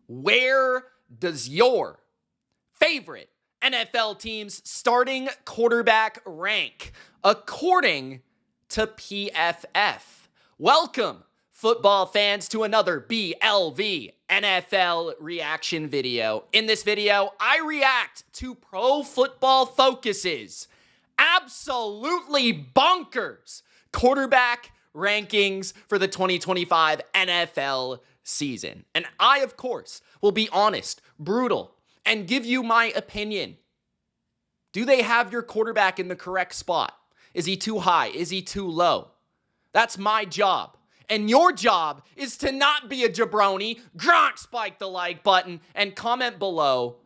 Where does your favorite NFL team's starting quarterback rank according to PFF? Welcome, football fans, to another BLV NFL reaction video. In this video, I react to Pro Football Focus's absolutely bonkers quarterback rankings for the 2025 NFL season. And I, of course, will be honest, brutal, and give you my opinion. Do they have your quarterback in the correct spot? Is he too high? Is he too low? That's my job. And your job is to not be a jabroni. Gronk, spike the like button and comment below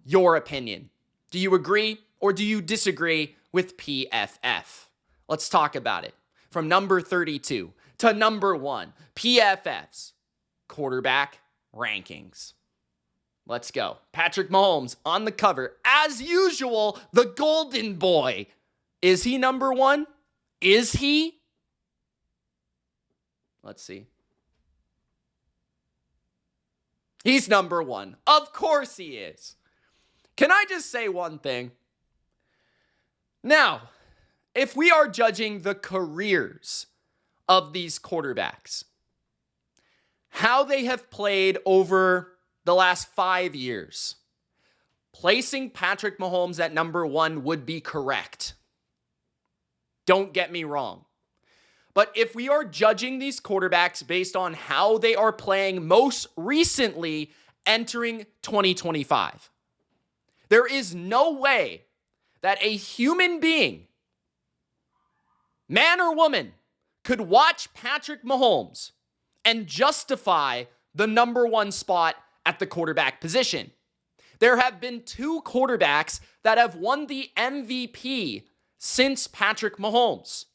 your opinion. Do you agree or do you disagree with PFF? Let's talk about it. From number 32 to number 1, PFF's quarterback rankings. Let's go. Patrick Mahomes on the cover. As usual, the golden boy. Is he number 1? Is he? Let's see. He's number 1. Of course he is. Can I just say one thing? Now, if we are judging the careers of these quarterbacks, how they have played over the last 5 years, placing Patrick Mahomes at number 1 would be correct. Don't get me wrong. But if we are judging these quarterbacks based on how they are playing most recently entering 2025, there is no way that a human being, man or woman, could watch Patrick Mahomes and justify the number 1 spot at the quarterback position. There have been 2 quarterbacks that have won the MVP since Patrick Mahomes: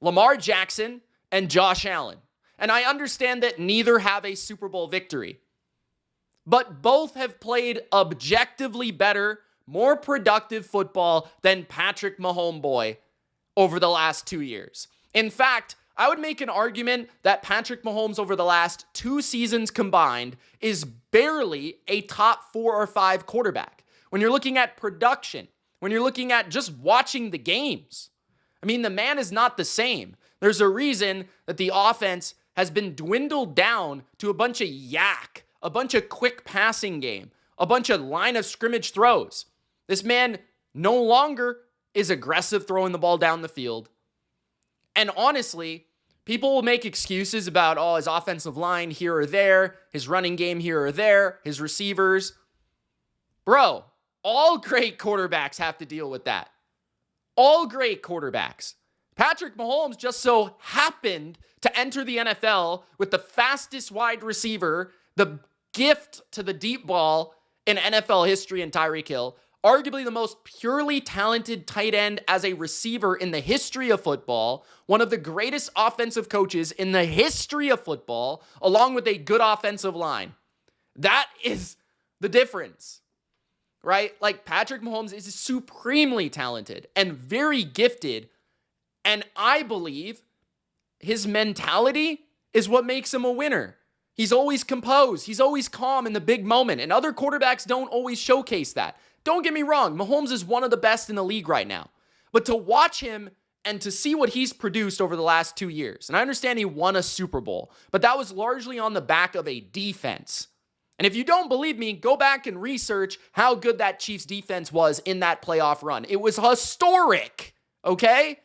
Lamar Jackson and Josh Allen. And I understand that neither have a Super Bowl victory, but both have played objectively better, more productive football than Patrick Mahomes over the last 2 years. In fact, I would make an argument that Patrick Mahomes over the last 2 seasons combined is barely a top 4 or 5 quarterback. When you're looking at production, when you're looking at just watching the games, I mean, the man is not the same. There's a reason that the offense has been dwindled down to a bunch of yak, a bunch of quick passing game, a bunch of line of scrimmage throws. This man no longer is aggressive throwing the ball down the field. And honestly, people will make excuses about, his offensive line here or there, his running game here or there, his receivers. Bro, all great quarterbacks have to deal with that. All great quarterbacks. Patrick Mahomes just so happened to enter the NFL with the fastest wide receiver, the gift to the deep ball in NFL history, and Tyreek Hill, arguably the most purely talented tight end as a receiver in the history of football, one of the greatest offensive coaches in the history of football, along with a good offensive line. That is the difference, right? Like, Patrick Mahomes is supremely talented and very gifted, and I believe his mentality is what makes him a winner. He's always composed. He's always calm in the big moment, and other quarterbacks don't always showcase that. Don't get me wrong, Mahomes is one of the best in the league right now. But to watch him and to see what he's produced over the last 2 years, and I understand he won a Super Bowl, but that was largely on the back of a defense. And if you don't believe me, go back and research how good that Chiefs defense was in that playoff run. It was historic, okay?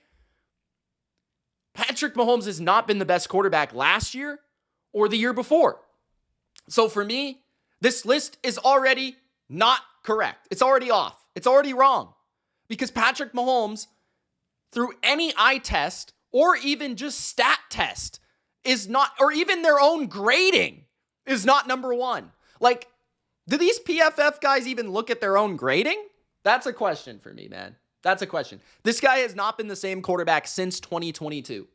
Patrick Mahomes has not been the best quarterback last year or the year before. So for me, this list is already not correct. It's already off. It's already wrong. Because Patrick Mahomes, through any eye test or even just stat test, is not, or even their own grading, is not number 1. Like, do these PFF guys even look at their own grading? That's a question for me, man. That's a question. This guy has not been the same quarterback since 2022.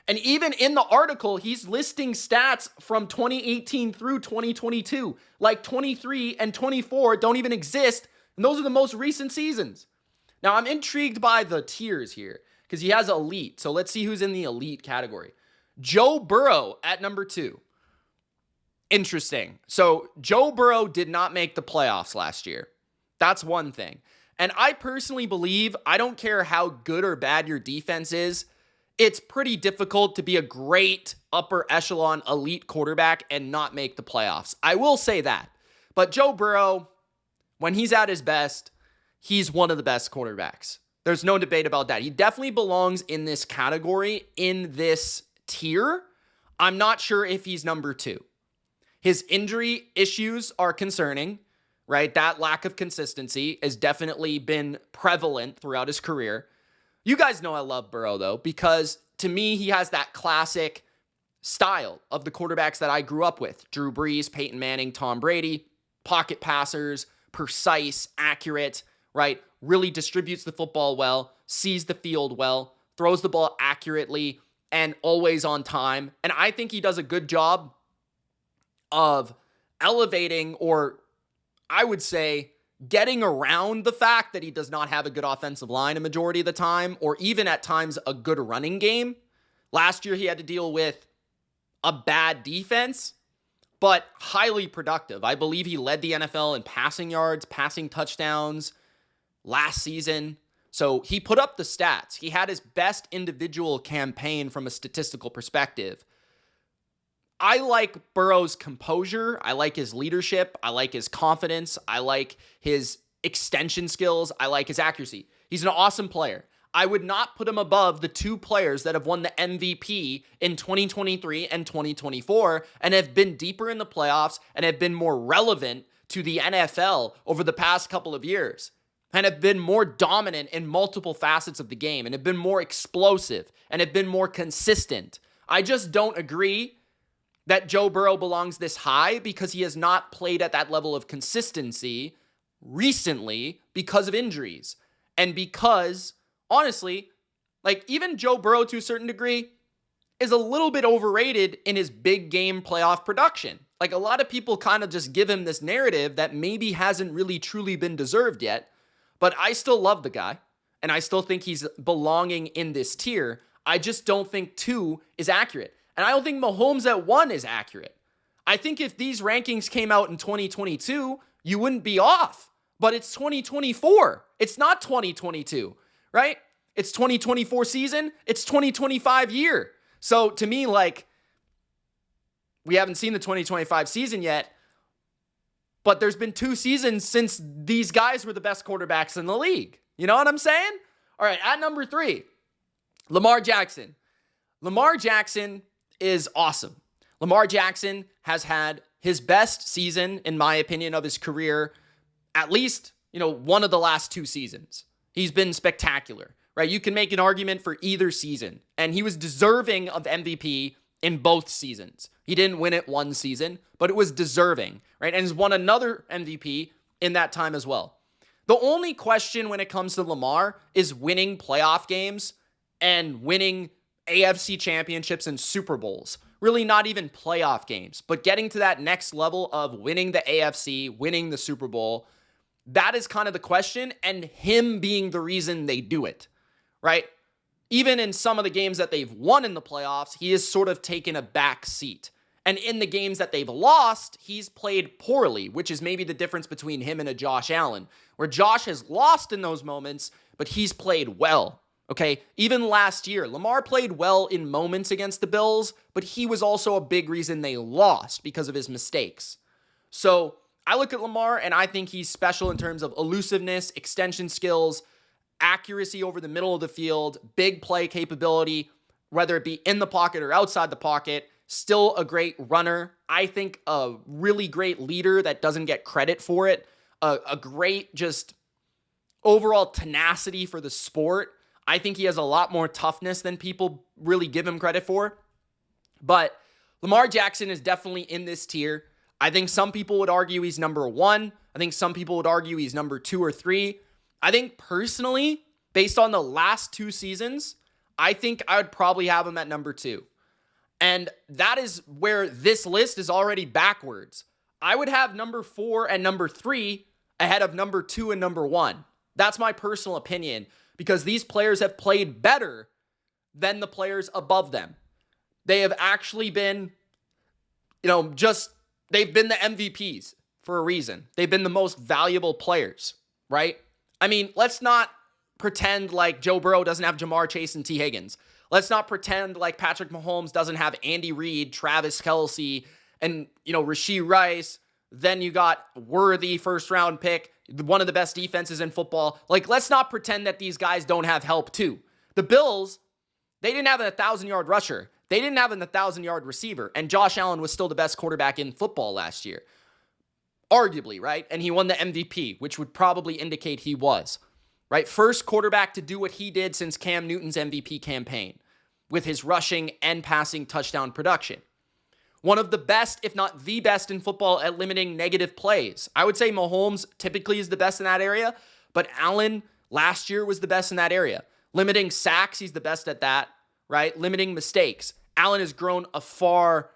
And even in the article, he's listing stats from 2018 through 2022. Like 23 and 24 don't even exist, and those are the most recent seasons. Now, I'm intrigued by the tiers here because he has elite. So let's see who's in the elite category. Joe Burrow at number 2. interesting. So Joe Burrow did not make the playoffs last year. That's one thing. And I personally believe, I don't care how good or bad your defense is, it's pretty difficult to be a great upper echelon elite quarterback and not make the playoffs. I will say that. But Joe Burrow, when he's at his best, he's one of the best quarterbacks. There's no debate about that. He definitely belongs in this category, in this tier. I'm not sure if he's number 2. His injury issues are concerning, right? That lack of consistency has definitely been prevalent throughout his career. You guys know I love Burrow, though, because to me, he has that classic style of the quarterbacks that I grew up with. Drew Brees, Peyton Manning, Tom Brady, pocket passers, precise, accurate, right? Really distributes the football well, sees the field well, throws the ball accurately, and always on time. And I think he does a good job of elevating, or I would say getting around the fact that he does not have a good offensive line a majority of the time, or even at times a good running game. Last year, he had to deal with a bad defense, but highly productive. I believe he led the NFL in passing yards, passing touchdowns last season. So he put up the stats. He had his best individual campaign from a statistical perspective. I like Burrow's composure. I like his leadership. I like his confidence. I like his extension skills. I like his accuracy. He's an awesome player. I would not put him above the 2 players that have won the MVP in 2023 and 2024 and have been deeper in the playoffs and have been more relevant to the NFL over the past couple of years and have been more dominant in multiple facets of the game and have been more explosive and have been more consistent. I just don't agree that Joe Burrow belongs this high because he has not played at that level of consistency recently because of injuries. And because, honestly, like even Joe Burrow to a certain degree is a little bit overrated in his big game playoff production. Like a lot of people kind of just give him this narrative that maybe hasn't really truly been deserved yet. But I still love the guy, and I still think he's belonging in this tier. I just don't think 2 is accurate. And I don't think Mahomes at 1 is accurate. I think if these rankings came out in 2022, you wouldn't be off. But it's 2024. It's not 2022, right? It's 2024 season. It's 2025 year. So to me, like, we haven't seen the 2025 season yet, but there's been 2 seasons since these guys were the best quarterbacks in the league. You know what I'm saying? All right, at number 3, Lamar Jackson. Lamar Jackson is awesome. Lamar Jackson has had his best season, in my opinion, of his career, at least, one of the last 2 seasons. He's been spectacular, right? You can make an argument for either season, and he was deserving of MVP in both seasons. He didn't win it one season, but it was deserving, right? And has won another MVP in that time as well. The only question when it comes to Lamar is winning playoff games and winning AFC championships and Super Bowls. Really not even playoff games, but getting to that next level of winning the AFC, winning the Super Bowl. That is kind of the question, and him being the reason they do it, right? Even in some of the games that they've won in the playoffs, he has sort of taken a back seat. And in the games that they've lost, he's played poorly, which is maybe the difference between him and a Josh Allen, where Josh has lost in those moments, but he's played well. Okay, even last year, Lamar played well in moments against the Bills, but he was also a big reason they lost because of his mistakes. So I look at Lamar and I think he's special in terms of elusiveness, extension skills, accuracy over the middle of the field, big play capability, whether it be in the pocket or outside the pocket. Still a great runner. I think a really great leader that doesn't get credit for it. A great just overall tenacity for the sport. I think he has a lot more toughness than people really give him credit for. But Lamar Jackson is definitely in this tier. I think some people would argue he's number 1. I think some people would argue he's number 2 or 3. I think personally, based on the last 2 seasons, I think I would probably have him at number 2. And that is where this list is already backwards. I would have number 4 and number 3 ahead of number 2 and number 1. That's my personal opinion, because these players have played better than the players above them. They have actually been, They've been the MVPs for a reason. They've been the most valuable players, right? I mean, let's not pretend like Joe Burrow doesn't have Jamar Chase and T. Higgins. Let's not pretend like Patrick Mahomes doesn't have Andy Reid, Travis Kelce, and, Rashee Rice. Then you got Worthy, first-round pick, one of the best defenses in football. Like, let's not pretend that these guys don't have help, too. The Bills, they didn't have a 1,000-yard rusher. They didn't have a 1,000-yard receiver. And Josh Allen was still the best quarterback in football last year. Arguably, right? And he won the MVP, which would probably indicate he was, right? First quarterback to do what he did since Cam Newton's MVP campaign with his rushing and passing touchdown production. One of the best, if not the best in football at limiting negative plays. I would say Mahomes typically is the best in that area, but Allen last year was the best in that area. Limiting sacks, he's the best at that, right? Limiting mistakes. Allen has grown a far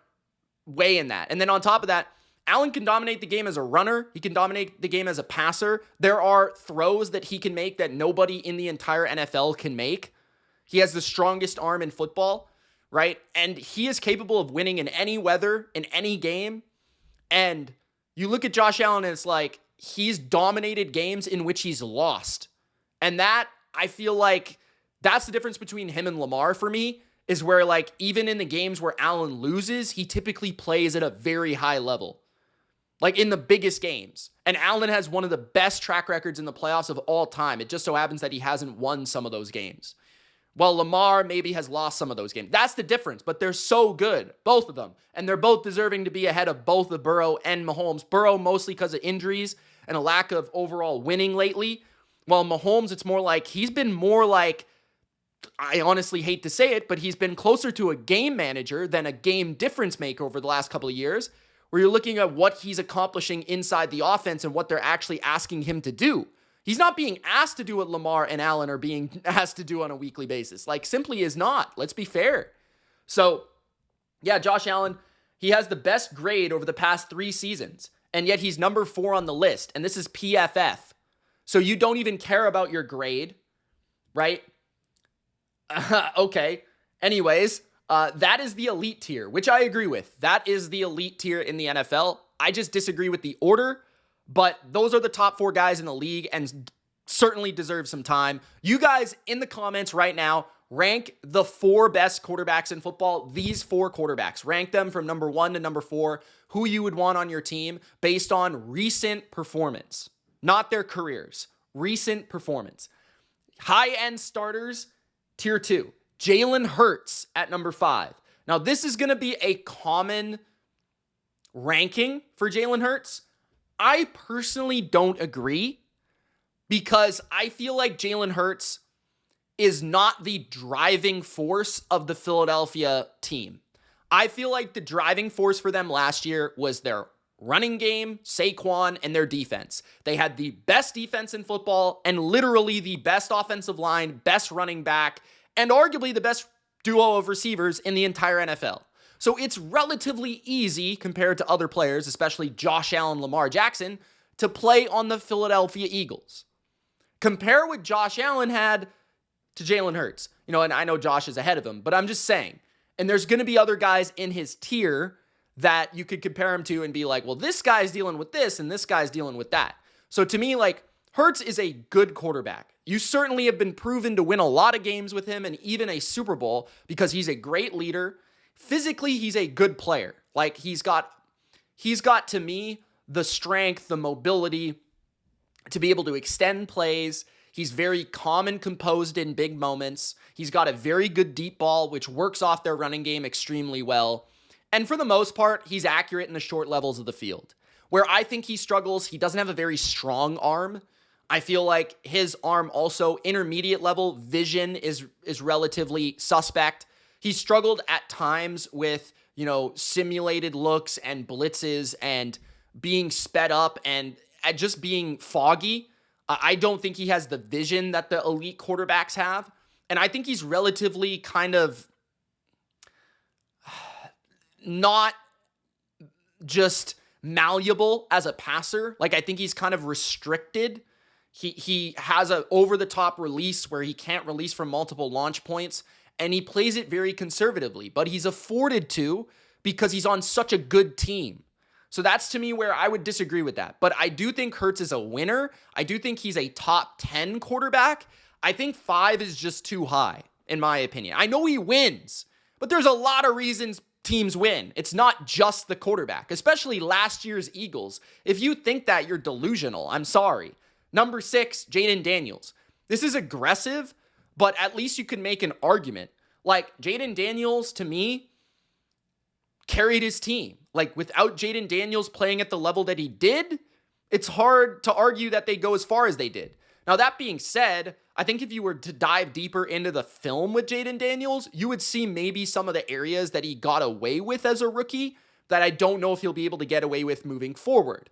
way in that. And then on top of that, Allen can dominate the game as a runner. He can dominate the game as a passer. There are throws that he can make that nobody in the entire NFL can make. He has the strongest arm in football, right? And he is capable of winning in any weather, in any game. And you look at Josh Allen and it's like he's dominated games in which he's lost. And that, I feel like that's the difference between him and Lamar for me, is where like even in the games where Allen loses, he typically plays at a very high level. Like in the biggest games. And Allen has one of the best track records in the playoffs of all time. It just so happens that he hasn't won some of those games. Well, Lamar maybe has lost some of those games. That's the difference, but they're so good, both of them. And they're both deserving to be ahead of both the Burrow and Mahomes. Burrow mostly because of injuries and a lack of overall winning lately. While Mahomes, it's more like, he's been more like, I honestly hate to say it, but he's been closer to a game manager than a game difference maker over the last couple of years, where you're looking at what he's accomplishing inside the offense and what they're actually asking him to do. He's not being asked to do what Lamar and Allen are being asked to do on a weekly basis. Like, simply is not. Let's be fair. So, yeah, Josh Allen, he has the best grade over the past 3 seasons, and yet he's number 4 on the list, and this is PFF. So you don't even care about your grade, right? Okay. Anyways, that is the elite tier, which I agree with. That is the elite tier in the NFL. I just disagree with the order, but those are the top 4 guys in the league and certainly deserve some time. You guys in the comments right now, rank the 4 best quarterbacks in football. These 4 quarterbacks, rank them from number 1 to number 4, who you would want on your team based on recent performance, not their careers, recent performance. High-end starters, tier 2. Jalen Hurts at number 5. Now, this is going to be a common ranking for Jalen Hurts. I personally don't agree because I feel like Jalen Hurts is not the driving force of the Philadelphia team. I feel like the driving force for them last year was their running game, Saquon, and their defense. They had the best defense in football and literally the best offensive line, best running back, and arguably the best duo of receivers in the entire NFL. So it's relatively easy compared to other players, especially Josh Allen, Lamar Jackson, to play on the Philadelphia Eagles. Compare what Josh Allen had to Jalen Hurts. And I know Josh is ahead of him, but I'm just saying. And there's going to be other guys in his tier that you could compare him to and be like, well, this guy's dealing with this and this guy's dealing with that. So to me, like, Hurts is a good quarterback. You certainly have been proven to win a lot of games with him and even a Super Bowl because he's a great leader. Physically, he's a good player. Like, he's got to me the strength, the mobility to be able to extend plays. He's very calm and composed in big moments. He's got a very good deep ball, which works off their running game extremely well. And for the most part, he's accurate in the short levels of the field. Where I think he struggles, he doesn't have a very strong arm. I feel like his arm also, intermediate level vision is relatively suspect. He struggled at times with, simulated looks and blitzes and being sped up and just being foggy. I don't think he has the vision that the elite quarterbacks have. And I think he's relatively kind of not just malleable as a passer. Like, I think he's kind of restricted. He has a over-the-top release where he can't release from multiple launch points, and he plays it very conservatively, but he's afforded to because he's on such a good team. So that's to me where I would disagree with that. But I do think Hurts is a winner. I do think he's a top 10 quarterback. I think 5 is just too high, in my opinion. I know he wins, but there's a lot of reasons teams win. It's not just the quarterback, especially last year's Eagles. If you think that, you're delusional. I'm sorry. Number 6, Jayden Daniels. This is aggressive, but at least you can make an argument. Like, Jayden Daniels, to me, carried his team. Like, without Jayden Daniels playing at the level that he did, it's hard to argue that they go as far as they did. Now, that being said, I think if you were to dive deeper into the film with Jayden Daniels, you would see maybe some of the areas that he got away with as a rookie that I don't know if he'll be able to get away with moving forward.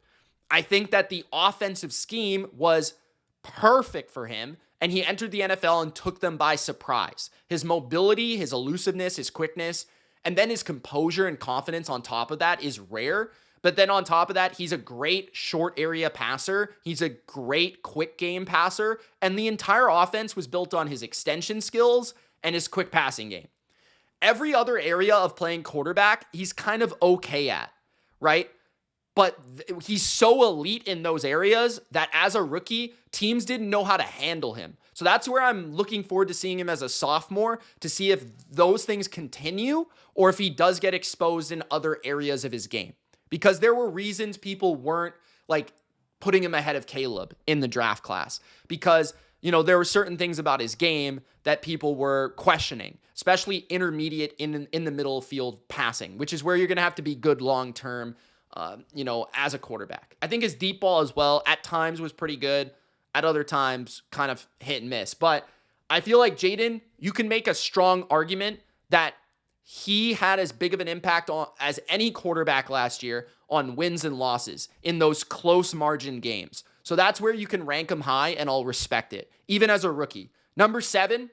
I think that the offensive scheme was perfect for him, and he entered the NFL and took them by surprise. His mobility, his elusiveness, his quickness, and then his composure and confidence on top of that is rare. But then on top of that, he's a great short area passer. He's a great quick game passer. And the entire offense was built on his extension skills and his quick passing game. Every other area of playing quarterback, he's kind of okay at, right? But he's so elite in those areas that as a rookie, teams didn't know how to handle him. So that's where I'm looking forward to seeing him as a sophomore, to see if those things continue or if he does get exposed in other areas of his game. Because there were reasons people weren't like putting him ahead of Caleb in the draft class. Because, you know, there were certain things about his game that people were questioning, especially intermediate in the middle field passing, which is where you're going to have to be good long-term, as a quarterback. I think his deep ball as well at times was pretty good. At other times, kind of hit and miss. But I feel like Jayden, you can make a strong argument that he had as big of an impact as any quarterback last year on wins and losses in those close margin games. So that's where you can rank him high, and I'll respect it, even as a rookie. Number 7,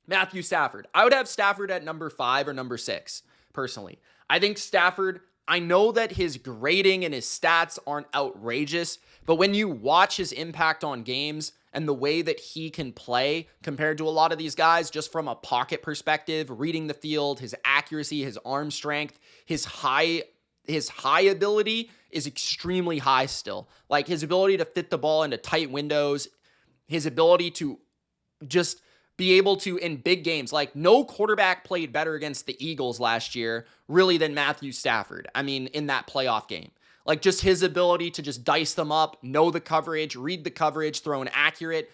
Matthew Stafford. I would have Stafford at number 5 or number 6, personally. I think Stafford, I know that his grading and his stats aren't outrageous, but when you watch his impact on games and the way that he can play compared to a lot of these guys, just from a pocket perspective, reading the field, his accuracy, his arm strength, his high ability is extremely high still. Like, his ability to fit the ball into tight windows, his ability to just be able to, in big games, like, no quarterback played better against the Eagles last year, really, than Matthew Stafford. I mean, in that playoff game. Like, just his ability to just dice them up, know the coverage, read the coverage, throw an accurate,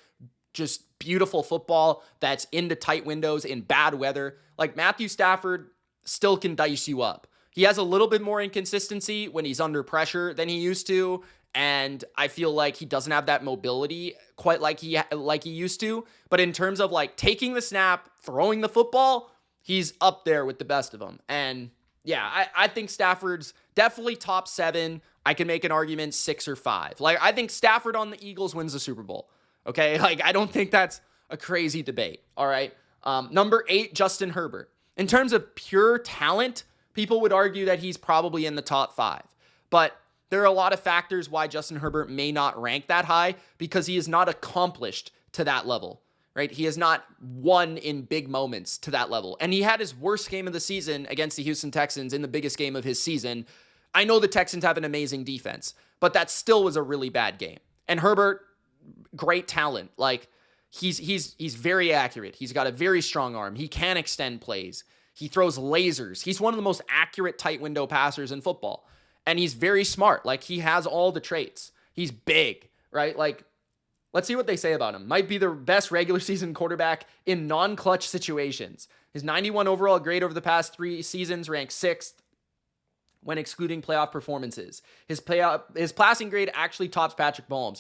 just beautiful football that's into tight windows in bad weather. Like, Matthew Stafford still can dice you up. He has a little bit more inconsistency when he's under pressure than he used to, and I feel like he doesn't have that mobility quite like he used to. But in terms of, like, taking the snap, throwing the football, he's up there with the best of them. And yeah, I think Stafford's definitely top 7. I can make an argument 6 or 5. Like, I think Stafford on the Eagles wins the Super Bowl. Okay? Like, I don't think that's a crazy debate. All right? Number 8, Justin Herbert. In terms of pure talent, people would argue that he's probably in the top 5. But there are a lot of factors why Justin Herbert may not rank that high, because he is not accomplished to that level. Right? He has not won in big moments to that level. And he had his worst game of the season against the Houston Texans in the biggest game of his season. I know the Texans have an amazing defense, but that still was a really bad game. And Herbert, great talent. Like, he's very accurate. He's got a very strong arm. He can extend plays. He throws lasers. He's one of the most accurate tight window passers in football. And he's very smart. Like, he has all the traits. He's big, right? Like, let's see what they say about him. Might be the best regular season quarterback in non-clutch situations. His 91 overall grade over the past 3 seasons ranked 6th when excluding playoff performances. His passing grade actually tops Patrick Mahomes.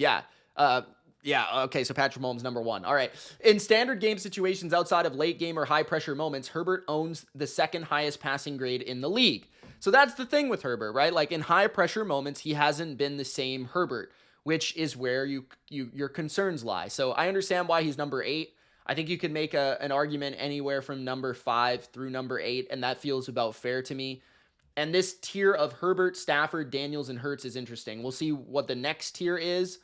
Okay, so Patrick Mahomes number 1. All right. In standard game situations outside of late game or high pressure moments, Herbert owns the 2nd highest passing grade in the league. So that's the thing with Herbert, right? Like, in high pressure moments, he hasn't been the same Herbert, which is where your concerns lie. So I understand why he's number 8. I think you could make an argument anywhere from number 5 through number 8, and that feels about fair to me. And this tier of Herbert, Stafford, Daniels, and Hurts is interesting. We'll see what the next tier is.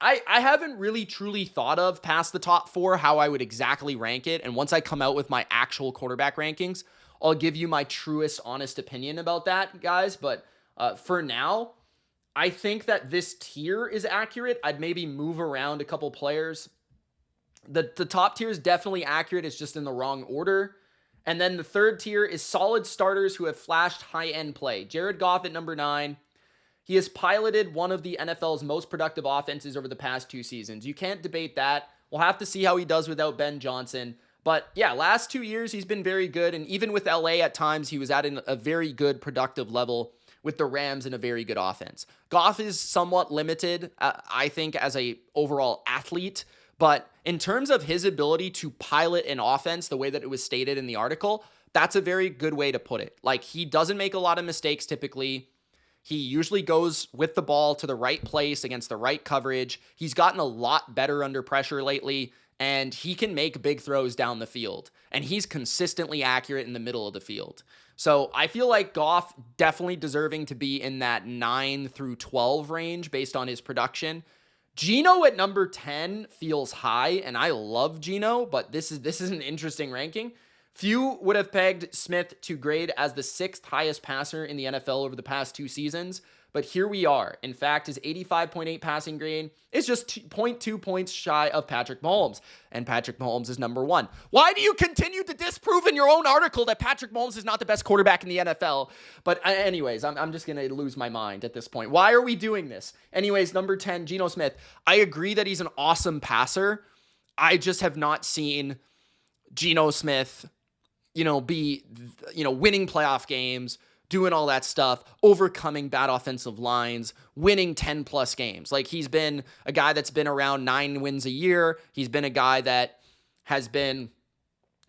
I haven't really truly thought of past the top 4 how I would exactly rank it. And once I come out with my actual quarterback rankings, I'll give you my truest, honest opinion about that, guys. But for now, I think that this tier is accurate. I'd maybe move around a couple players. The top tier is definitely accurate. It's just in the wrong order. And then the third tier is solid starters who have flashed high-end play. Jared Goff at number 9. He has piloted one of the NFL's most productive offenses over the past 2 seasons. You can't debate that. We'll have to see how he does without Ben Johnson. But yeah, last 2 years, he's been very good. And even with LA at times, he was at a very good productive level with the Rams and a very good offense. Goff is somewhat limited, I think, as a overall athlete. But in terms of his ability to pilot an offense the way that it was stated in the article, that's a very good way to put it. Like, he doesn't make a lot of mistakes typically. He usually goes with the ball to the right place against the right coverage. He's gotten a lot better under pressure lately, and he can make big throws down the field. And he's consistently accurate in the middle of the field. So I feel like Goff definitely deserving to be in that 9 through 12 range based on his production. Geno at number 10 feels high, and I love Geno, but this is an interesting ranking. Few would have pegged Smith to grade as the 6th highest passer in the NFL over the past 2 seasons, but here we are. In fact, his 85.8 passing grade is just 0.2 points shy of Patrick Mahomes, and Patrick Mahomes is number 1. Why do you continue to disprove in your own article that Patrick Mahomes is not the best quarterback in the NFL? But anyways, I'm just going to lose my mind at this point. Why are we doing this? Anyways, number 10, Geno Smith. I agree that he's an awesome passer. I just have not seen Geno Smith be, winning playoff games, doing all that stuff, overcoming bad offensive lines, winning 10 plus games. Like, he's been a guy that's been around 9 wins a year. He's been a guy that has been,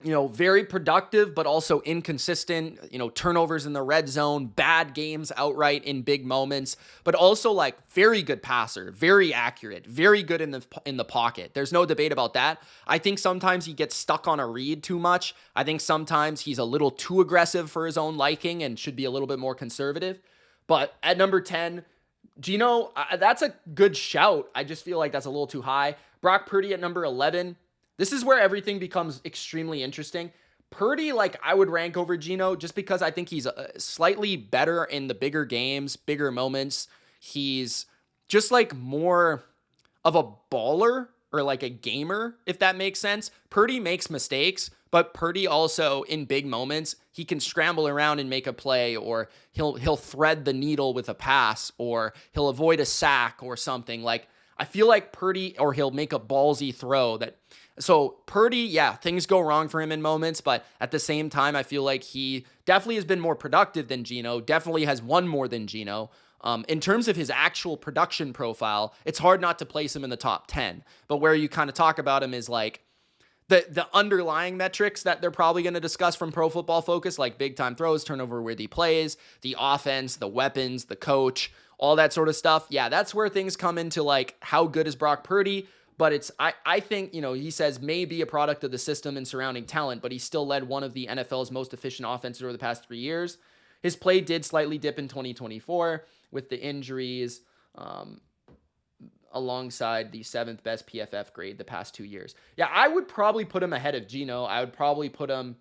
very productive, but also inconsistent, turnovers in the red zone, bad games outright in big moments, but also like very good passer, very accurate, very good in the pocket. There's no debate about that. I think sometimes he gets stuck on a read too much. I think sometimes he's a little too aggressive for his own liking and should be a little bit more conservative. But at number 10, Geno, that's a good shout. I just feel like that's a little too high. Brock Purdy at number 11. This is where everything becomes extremely interesting. Purdy, I would rank over Geno just because I think he's slightly better in the bigger games, bigger moments. He's just more of a baller or a gamer, if that makes sense. Purdy makes mistakes, but Purdy also in big moments, he can scramble around and make a play, or he'll thread the needle with a pass, or he'll avoid a sack or something. I feel like Purdy, or he'll make a ballsy throw that. So Purdy, yeah, things go wrong for him in moments, but at the same time, I feel like he definitely has been more productive than Geno, definitely has won more than Geno. In terms of his actual production profile, it's hard not to place him in the top 10. But where you kind of talk about him is the underlying metrics that they're probably going to discuss from Pro Football Focus, like big time throws, turnover worthy plays, the offense, the weapons, the coach, all that sort of stuff. Yeah, that's where things come into how good is Brock Purdy. But I think, he says may be a product of the system and surrounding talent, but he still led one of the NFL's most efficient offenses over the past 3 years. His play did slightly dip in 2024 with the injuries, alongside the 7th best PFF grade the past 2 years. Yeah, I would probably put him ahead of Geno. I would probably put him,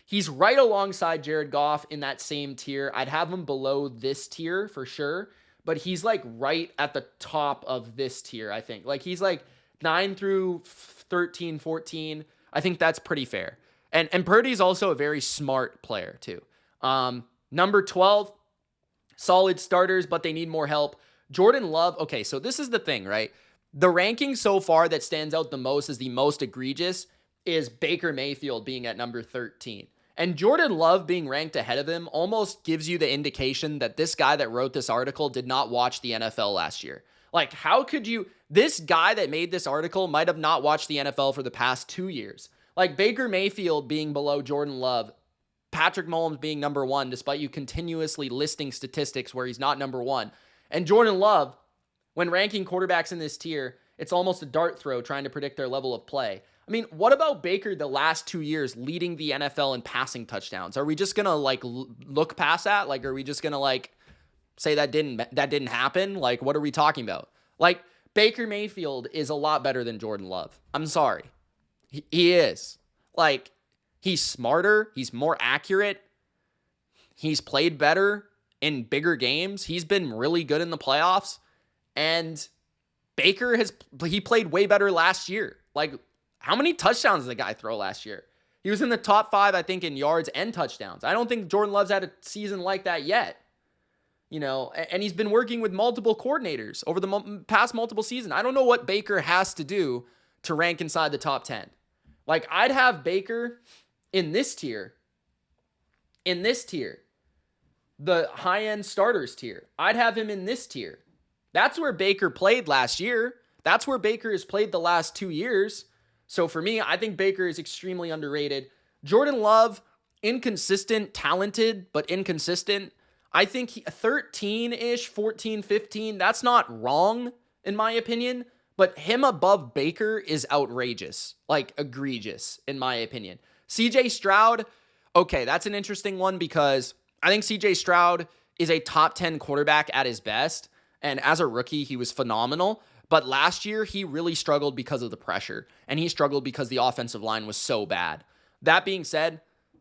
he's right alongside Jared Goff in that same tier. I'd have him below this tier for sure, but he's right at the top of this tier, I think. He's 9 through 13, 14. I think that's pretty fair. And Purdy's also a very smart player too. Number 12, solid starters, but they need more help. Jordan Love. Okay, so this is the thing, right? The ranking so far that stands out the most as the most egregious is Baker Mayfield being at number 13. And Jordan Love being ranked ahead of him almost gives you the indication that this guy that wrote this article did not watch the NFL last year. How could you... This guy that made this article might have not watched the NFL for the past 2 years. Baker Mayfield being below Jordan Love, Patrick Mahomes being number 1, despite you continuously listing statistics where he's not number 1. And Jordan Love, when ranking quarterbacks in this tier, it's almost a dart throw trying to predict their level of play. I mean, what about Baker the last 2 years leading the NFL in passing touchdowns? Are we just going to look past that? Are we just going to say that didn't happen? What are we talking about? Baker Mayfield is a lot better than Jordan Love. I'm sorry. He is. He's smarter. He's more accurate. He's played better in bigger games. He's been really good in the playoffs. And Baker he played way better last year. Like, how many touchdowns did the guy throw last year? He was in the top 5, I think, in yards and touchdowns. I don't think Jordan Love's had a season like that yet. And he's been working with multiple coordinators over the past multiple seasons. I don't know what Baker has to do to rank inside the top 10. Like, I'd have Baker in this tier. The high-end starters tier. I'd have him in this tier. That's where Baker played last year. That's where Baker has played the last 2 years. So for me, I think Baker is extremely underrated. Jordan Love, inconsistent, talented, but inconsistent. I think 13-ish, 14, 15, that's not wrong, in my opinion. But him above Baker is outrageous. Like, egregious, in my opinion. CJ Stroud, okay, that's an interesting one because I think CJ Stroud is a top 10 quarterback at his best. And as a rookie, he was phenomenal. But last year, he really struggled because of the pressure. And he struggled because the offensive line was so bad. That being said,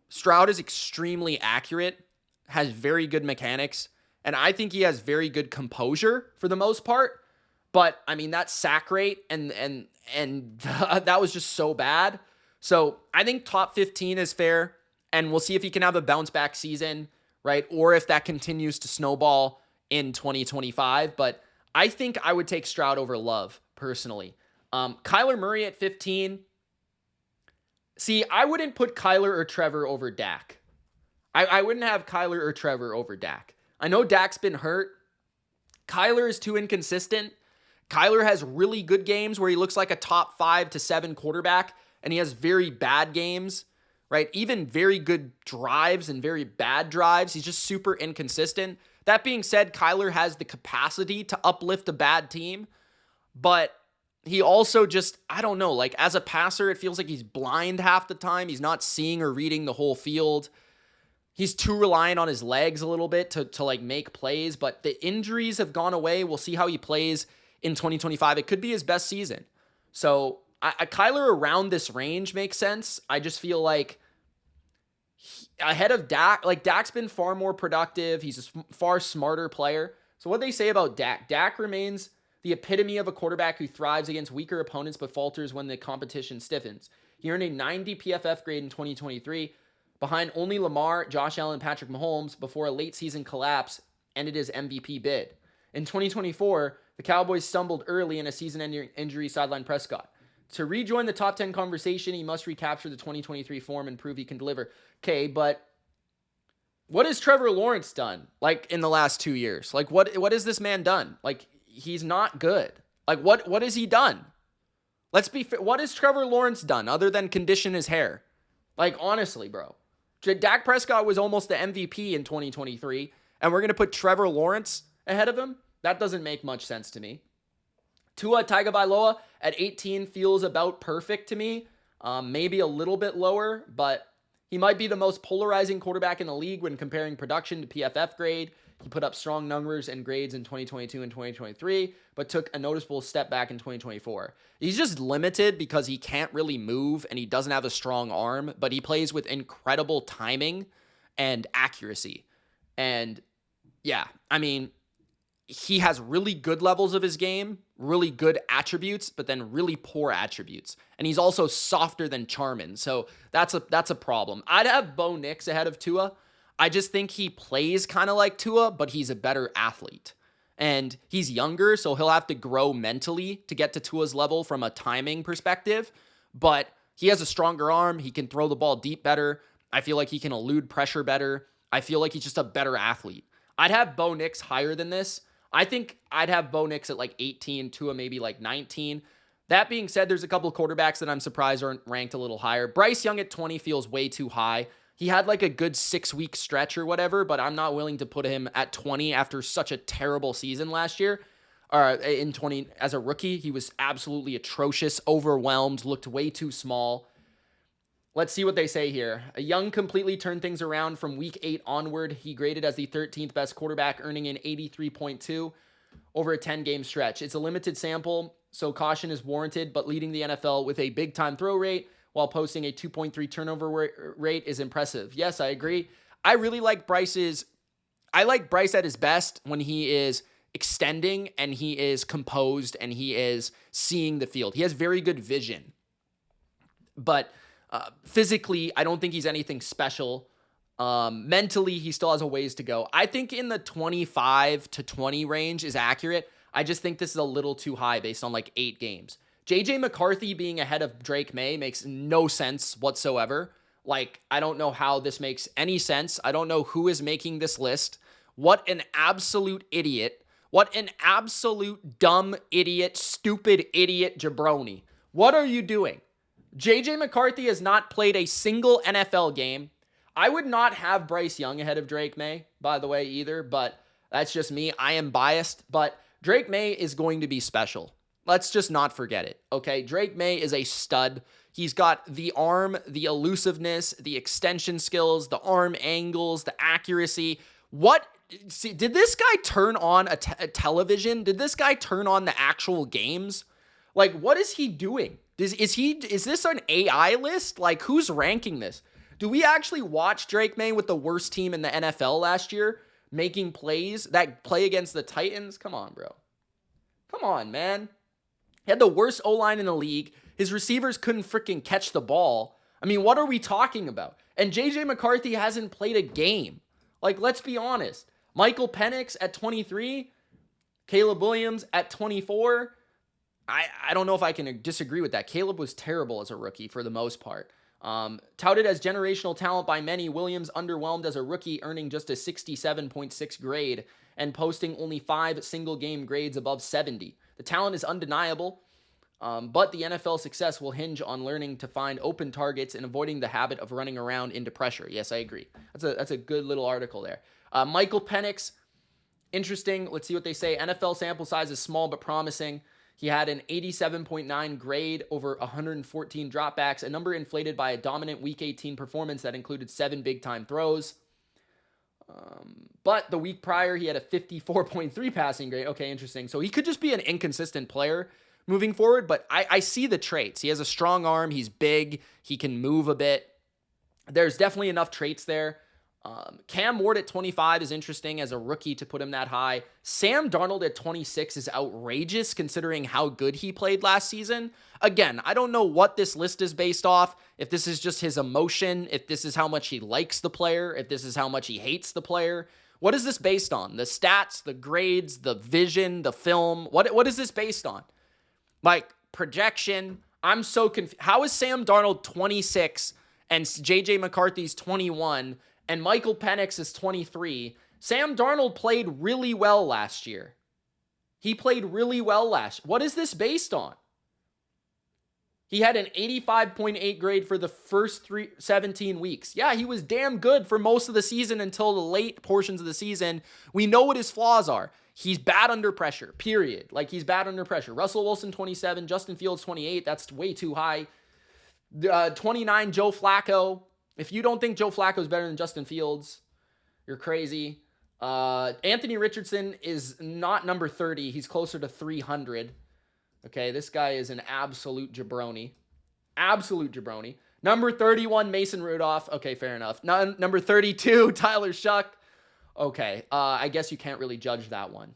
Stroud is extremely accurate, has very good mechanics, and I think he has very good composure for the most part. But, I mean, that sack rate and that was just so bad. So I think top 15 is fair, and we'll see if he can have a bounce-back season, right? Or if that continues to snowball in 2025. But I think I would take Stroud over Love, personally. Kyler Murray at 15. See, I wouldn't put Kyler or Trevor over Dak. I wouldn't have Kyler or Trevor over Dak. I know Dak's been hurt. Kyler is too inconsistent. Kyler has really good games where he looks like a top 5 to 7 quarterback, and he has very bad games, right? Even very good drives and very bad drives. He's just super inconsistent. That being said, Kyler has the capacity to uplift a bad team, but he also just, I don't know, like as a passer, it feels like he's blind half the time. He's not seeing or reading the whole field. He's too reliant on his legs a little bit to like make plays, but the injuries have gone away. We'll see how he plays in 2025. It could be his best season. So Kyler around this range makes sense. I just feel like ahead of Dak, like Dak's been far more productive. He's a far smarter player. So what they say about Dak, Dak remains the epitome of a quarterback who thrives against weaker opponents but falters when the competition stiffens. He earned a 90 PFF grade in 2023, behind only Lamar, Josh Allen, and Patrick Mahomes before a late season collapse ended his MVP bid. In 2024, the Cowboys stumbled early in a season-ending injury sidelined Prescott. To rejoin the top 10 conversation, he must recapture the 2023 form and prove he can deliver. Okay, but what has Trevor Lawrence done, like, in the last 2 years? Like, what has this man done? Like, he's not good. Like, what has he done? Let's be fair. What has Trevor Lawrence done other than condition his hair? Like, honestly, bro. Dak Prescott was almost the MVP in 2023, and we're going to put Trevor Lawrence ahead of him? That doesn't make much sense to me. Tua Tagovailoa at 18 feels about perfect to me. Maybe a little bit lower, but he might be the most polarizing quarterback in the league when comparing production to PFF grade. He put up strong numbers and grades in 2022 and 2023, but took a noticeable step back in 2024. He's just limited because he can't really move and he doesn't have a strong arm, but he plays with incredible timing and accuracy. And yeah, I mean, he has really good levels of his game, really good attributes, but then really poor attributes. And he's also softer than Charmin. So that's a problem. I'd have Bo Nix ahead of Tua. I just think he plays kind of like Tua, but he's a better athlete. And he's younger, so he'll have to grow mentally to get to Tua's level from a timing perspective. But he has a stronger arm. He can throw the ball deep better. I feel like he can elude pressure better. I feel like he's just a better athlete. I'd have Bo Nix higher than this. I think I'd have Bo Nix at like 18, Tua maybe like 19. That being said, there's a couple of quarterbacks that I'm surprised aren't ranked a little higher. Bryce Young at 20 feels way too high. He had like a good 6-week stretch or whatever, but I'm not willing to put him at 20 after such a terrible season last year. In 20 as a rookie, he was absolutely atrocious, overwhelmed, looked way too small. Let's see what they say here. A Young completely turned things around from week 8 onward. He graded as the 13th best quarterback, earning an 83.2 over a 10-game stretch. It's a limited sample, so caution is warranted, but leading the NFL with a big-time throw rate while posting a 2.3 turnover rate is impressive. Yes, I agree. I really like Bryce's. I like Bryce at his best when he is extending and he is composed and he is seeing the field. He has very good vision. But physically, I don't think he's anything special. Mentally, he still has a ways to go. I think in the 25 to 20 range is accurate. I just think this is a little too high based on like 8 games. JJ McCarthy being ahead of Drake May makes no sense whatsoever. Like, I don't know how this makes any sense. I don't know who is making this list. What an absolute idiot. What an absolute dumb idiot, stupid idiot jabroni. What are you doing? JJ McCarthy has not played a single NFL game. I would not have Bryce Young ahead of Drake May, by the way, either, but that's just me. I am biased, but Drake May is going to be special. Let's just not forget it, okay? Drake May is a stud. He's got the arm, the elusiveness, the extension skills, the arm angles, the accuracy. Did this guy turn on a television? Did this guy turn on the actual games? Like, what is he doing? Is this an AI list? Like, who's ranking this? Do we actually watch Drake May with the worst team in the NFL last year making plays that play against the Titans? Come on, bro. Come on, man. He had the worst O-line in the league. His receivers couldn't freaking catch the ball. I mean, what are we talking about? And JJ McCarthy hasn't played a game. Like, let's be honest. Michael Penix at 23, Caleb Williams at 24. I don't know if I can disagree with that. Caleb was terrible as a rookie for the most part. Touted as generational talent by many, Williams underwhelmed as a rookie, earning just a 67.6 grade and posting only 5 single-game grades above 70. The talent is undeniable, but the NFL success will hinge on learning to find open targets and avoiding the habit of running around into pressure. Yes, I agree. That's a good little article there. Michael Penix, interesting. Let's see what they say. NFL sample size is small but promising. He had an 87.9 grade over 114 dropbacks, a number inflated by a dominant Week 18 performance that included 7 big-time throws. But the week prior, he had a 54.3 passing grade. Okay, interesting. So he could just be an inconsistent player moving forward, but I see the traits. He has a strong arm. He's big. He can move a bit. There's definitely enough traits there. Cam Ward at 25 is interesting as a rookie to put him that high. Sam Darnold at 26 is outrageous considering how good he played last season. Again, I don't know what this list is based off, if this is just his emotion, if this is how much he likes the player, if this is how much he hates the player. What is this based on? The stats, the grades, the vision, the film? What is this based on? Like, projection? I'm so confused. How is Sam Darnold 26 and JJ McCarthy's 21 and Michael Penix is 23. Sam Darnold played really well last year. He played really well last year. What is this based on? He had an 85.8 grade for the first 17 weeks. Yeah, he was damn good for most of the season until the late portions of the season. We know what his flaws are. He's bad under pressure, period. Like, he's bad under pressure. Russell Wilson, 27. Justin Fields, 28. That's way too high. 29, Joe Flacco. If you don't think Joe Flacco is better than Justin Fields, you're crazy. Anthony Richardson is not number 30. He's closer to 300. Okay, this guy is an absolute jabroni. Absolute jabroni. Number 31, Mason Rudolph. Okay, fair enough. Number 32, Tyler Shuck. Okay, I guess you can't really judge that one.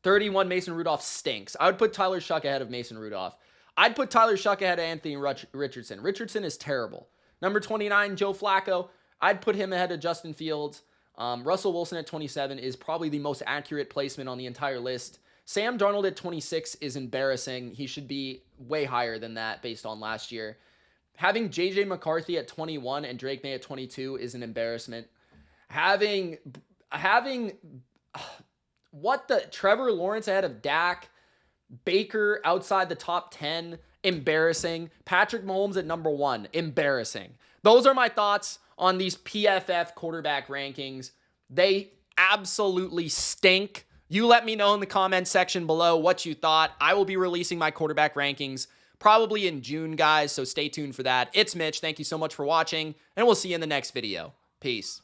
31, Mason Rudolph stinks. I would put Tyler Shuck ahead of Mason Rudolph. I'd put Tyler Shuck ahead of Anthony Richardson. Richardson is terrible. Number 29, Joe Flacco. I'd put him ahead of Justin Fields. Russell Wilson at 27 is probably the most accurate placement on the entire list. Sam Darnold at 26 is embarrassing. He should be way higher than that based on last year. Having JJ McCarthy at 21 and Drake May at 22 is an embarrassment. Having Trevor Lawrence ahead of Dak, Baker outside the top 10, embarrassing. Patrick Mahomes at number 1, embarrassing. Those are my thoughts on these PFF quarterback rankings. They absolutely stink. You let me know in the comments section below what you thought. I will be releasing my quarterback rankings probably in June, guys, so stay tuned for that. It's Mitch. Thank you so much for watching, and we'll see you in the next video. Peace.